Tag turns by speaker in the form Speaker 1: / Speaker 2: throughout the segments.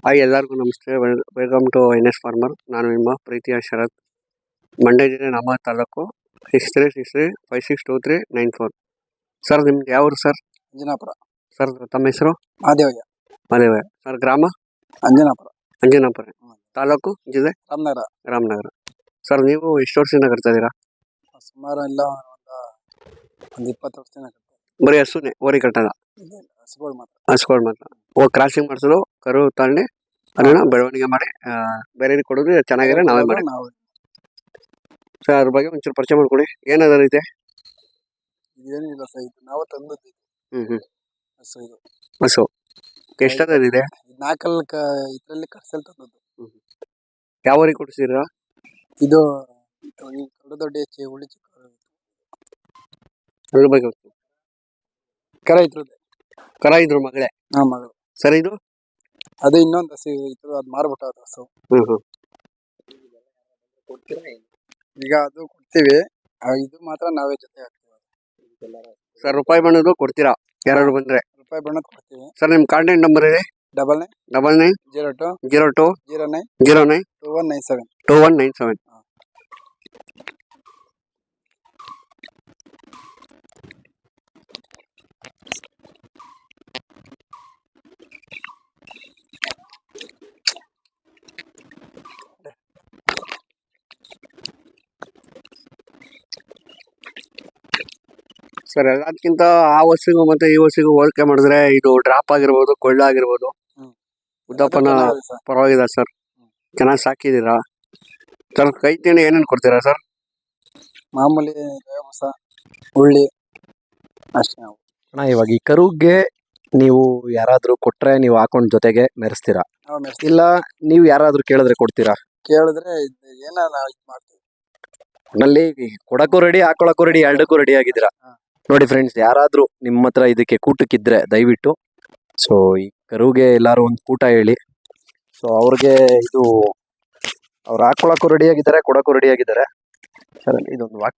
Speaker 1: Hi, ಎಲ್ಲರಿಗೂ ನಮಸ್ತೆ. Welcome to NS farmer. ನಾನು ನಿಮ್ಮ ಪ್ರೀತಿಯ ಶರತ್. ಮಂಡ್ಯ ಜಿಲ್ಲೆ ನಮ್ಮ ತಾಲೂಕು 6363562394. ಸರ್, ನಿಮ್ದು ಯಾವ ಊರು ಸರ್?
Speaker 2: ಅಂಜನಾಪುರ.
Speaker 1: ಸರ್, ತಮ್ಮ ಹೆಸರು?
Speaker 2: ಮಹಾದೇವಯ್ಯ.
Speaker 1: ಮದುವೆ ಸರ್. ಗ್ರಾಮ?
Speaker 2: ಅಂಜನಾಪುರ.
Speaker 1: ಅಂಜನಾಪುರ. ತಾಲೂಕು, ಜಿಲ್ಲೆ?
Speaker 2: ರಾಮನಗರ.
Speaker 1: ರಾಮನಗರ. ಸರ್, ನೀವು ಎಷ್ಟು ವರ್ಷದಿಂದ ಕಟ್ತಾ ಇದ್ದೀರಾ?
Speaker 2: ಸುಮಾರು ಎಲ್ಲ ಒಂದು 20 ವರ್ಷದಿಂದ ಕಟ್ತಾ
Speaker 1: ಬರೀ ಹಸುನೇ ಓರಿ ಕಟ್ಟಲ್ಲ?
Speaker 2: ಇದ್ದೀನಿ. ಹಸುಗಳು ಮಾತ್ರ.
Speaker 1: ಹಸುಗಳು ಮಾತ್ರ. ಕ್ರಾಸಿಂಗ್ ಮಾಡಿಸೋದು, ಕರು ತಗೊಂಡು ಅದನ್ನ ಬೆಳವಣಿಗೆ ಮಾಡಿ ಬೇರೆ ಕೊಡೋದು ಚೆನ್ನಾಗಿರೋ ನಾವೇ ಮಾಡಿ.
Speaker 2: ನಾವು
Speaker 1: ಸರ್, ಅದ್ರ ಬಗ್ಗೆ ಒಂಚೂರು ಪರಿಚಯ ಮಾಡ್ಕೊಡಿ. ಏನಾದ್ರು ಇದೆ?
Speaker 2: ಏನಿಲ್ಲ ಸರ್, ಇದು ನಾವು ತಂದದ್ದು ಹಸು. ಇದು
Speaker 1: ಹಸು ಎಷ್ಟದಿದೆ?
Speaker 2: ನಾಲ್ಕಲ್ ಇದರಲ್ಲಿ ಕಟ್ಸಲ್ ತಂದದ್ದು.
Speaker 1: ಯಾವ ಊರಿಗೆ ಕೊಡಿಸಿದ್ರ?
Speaker 2: ಇದು ದೊಡ್ಡ ಹೆಚ್ಚಿ ಉಳಿ ಚಿಕ್ಕ
Speaker 1: ಅದ್ರ ಬಗ್ಗೆ ಗೊತ್ತು.
Speaker 2: ಕರ ಇದ್ರದ್ದು.
Speaker 1: ಕರ ಇದ್ರು ಮಗಳೇ?
Speaker 2: ಹಾ, ಮಗಳು.
Speaker 1: ಸರ್, ಇದು
Speaker 2: ಅದು ಇನ್ನೊಂದು ಹಸು ಇತ್ತು, ಅದು ಮಾರ್ಬಿಟ್ಟು ಅದು ಹಸು. ಈಗ ಅದು ಕೊಡ್ತೀವಿ, ಇದು ಮಾತ್ರ ನಾವೇ ಜೊತೆ ಹಾಕ್ತೀವಿ.
Speaker 1: ಸರ್, ರೂಪಾಯಿ ಬಣ್ಣದ್ದು ಕೊಡ್ತೀರಾ ಯಾರು ಬಂದ್ರೆ?
Speaker 2: ರೂಪಾಯಿ ಬಣ್ಣದ ಕೊಡ್ತೀವಿ.
Speaker 1: ಸರ್, ನಿಮ್ ಕಾಂಟ್ಯಾಕ್ಟ್ ನಂಬರ್ ಇದೆ?
Speaker 2: 99
Speaker 1: 99
Speaker 2: 02
Speaker 1: 02
Speaker 2: 09
Speaker 1: 09
Speaker 2: 2197.
Speaker 1: 2197. ಸರ್, ಅದಕ್ಕಿಂತ ಆ ವರ್ಷಗೂ ಮತ್ತೆ ಈ ವರ್ಷಗೂ ಹೋಲಿಕೆ ಮಾಡಿದ್ರೆ ಇದು ಡ್ರಾಪ್ ಆಗಿರ್ಬೋದು, ಕೊಳ್ಳ ಆಗಿರ್ಬೋದು, ಉದ್ದಪ್ಪನ ಪರವಾಗಿಲ್ಲ ಸರ್. ಚೆನ್ನಾಗಿ ಸಾಕಿದೀರಾ ಸರ್. ಕೈ ತಿಂಡಿ ಏನೇನು ಕೊಡ್ತೀರಾ ಸರ್?
Speaker 2: ಮಾಮೂಲಿ ಬೇವಸ, ಉಳ್ಳಿ ಅಷ್ಟೇ. ನಾವು
Speaker 3: ಇವಾಗ ಈ ಕರುಗೆ ನೀವು ಯಾರಾದ್ರೂ ಕೊಟ್ರೆ ನೀವು ಹಾಕೊಂಡ್ ಜೊತೆಗೆ ಮೆರೆಸ್ತೀರಾ, ಇಲ್ಲ ನೀವು ಯಾರಾದ್ರೂ ಕೇಳಿದ್ರೆ ಕೊಡ್ತೀರಾ?
Speaker 2: ಕೇಳಿದ್ರೆ ಏನ ನಾವು ಇದು ಮಾಡ್ತೀವಿ.
Speaker 3: ಒಟ್ನಲ್ಲಿ ಕೊಡಕ್ಕೂ ರೆಡಿ, ಹಾಕೊಳಕ್ಕೂ ರೆಡಿ, ಎರಡಕ್ಕೂ ರೆಡಿ ಆಗಿದ್ದೀರಾ. ನೋಡಿ ಫ್ರೆಂಡ್ಸ್, ಯಾರಾದ್ರೂ ನಿಮ್ಮ ಹತ್ರ ಇದಕ್ಕೆ ಕೂಟಕ್ಕಿದ್ರೆ ದಯವಿಟ್ಟು ಸೊ ಈ ಕರುಗೆ ಎಲ್ಲಾರು ಒಂದು ಕೂಟ ಹೇಳಿ. ಸೊ ಅವ್ರಿಗೆ ಇದು ಅವ್ರು ಹಾಕೊಳಕ್ಕೂ ರೆಡಿ ಆಗಿದ್ದಾರೆ, ಕೊಡಕ್ಕೂ ರೆಡಿ ಆಗಿದ್ದಾರೆ. ಸರ್, ಇದೊಂದು ವಾಕ್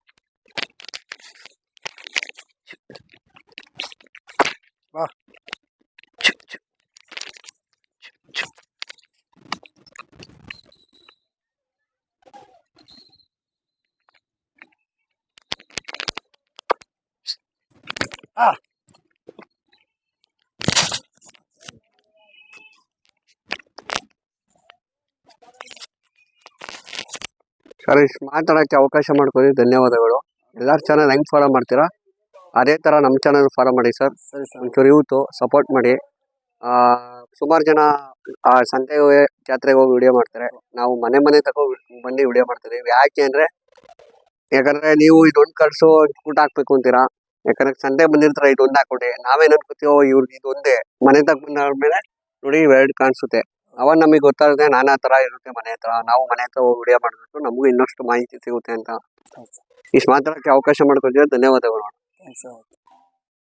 Speaker 1: ಸರ್, ಇಷ್ಟು ಮಾತಾಡೋಕ್ಕೆ ಅವಕಾಶ ಮಾಡ್ಕೊಡಿ, ಧನ್ಯವಾದಗಳು. ಎಲ್ಲರೂ ಚಾನಲ್ ಹೆಂಗೆ ಫಾಲೋ ಮಾಡ್ತೀರಾ ಅದೇ ಥರ ನಮ್ಮ ಚಾನಲ್ ಫಾಲೋ ಮಾಡಿ ಸರ್.
Speaker 2: ಸರಿ ಸರ್.
Speaker 1: ಒಂಚೂರು ಯೂತು ಸಪೋರ್ಟ್ ಮಾಡಿ. ಸುಮಾರು ಜನ ಸಂತೆಗೆ ಜಾತ್ರೆಗೆ ಹೋಗಿ ವಿಡಿಯೋ ಮಾಡ್ತಾರೆ. ನಾವು ಮನೆ ತಗೋ ಬಂದು ವಿಡಿಯೋ ಮಾಡ್ತೀವಿ. ಯಾಕೆ ಅಂದರೆ, ಯಾಕಂದರೆ ನೀವು ಇದೊಂದು ಕಳ್ಸು ಊಟ ಹಾಕ್ಬೇಕು ಅಂತೀರಾ. ಯಾಕಂದ್ರೆ ಸಂತೆ ಬಂದಿರ್ತಾರೆ, ಇದೊಂದು ಹಾಕೊಡಿ. ನಾವೇನು ಅನ್ಕೋತೀವೋ ಇವ್ರಿಗೆ ಇದೊಂದೇ. ಮನೆ ತಗ ಬಂದಾದ್ಮೇಲೆ ನೋಡಿ ಇವೆರಡು ಕಾಣಿಸುತ್ತೆ. ಅವಾಗ ನಮಗೆ ಗೊತ್ತಾಗುತ್ತೆ ನಾನಾ ಥರ ಇರುತ್ತೆ ಮನೆ ಹತ್ರ. ನಾವು ಮನೆ ಹತ್ರ ಹೋಗಿ ವಿಡಿಯೋ ಮಾಡಿಬಿಟ್ಟು ನಮಗೂ ಇನ್ನಷ್ಟು ಮಾಹಿತಿ ಸಿಗುತ್ತೆ ಅಂತ. ಇಷ್ಟು ಮಾತಾಡೋಕ್ಕೆ ಅವಕಾಶ ಮಾಡ್ಕೊತೀವಿ. ಧನ್ಯವಾದಗಳು.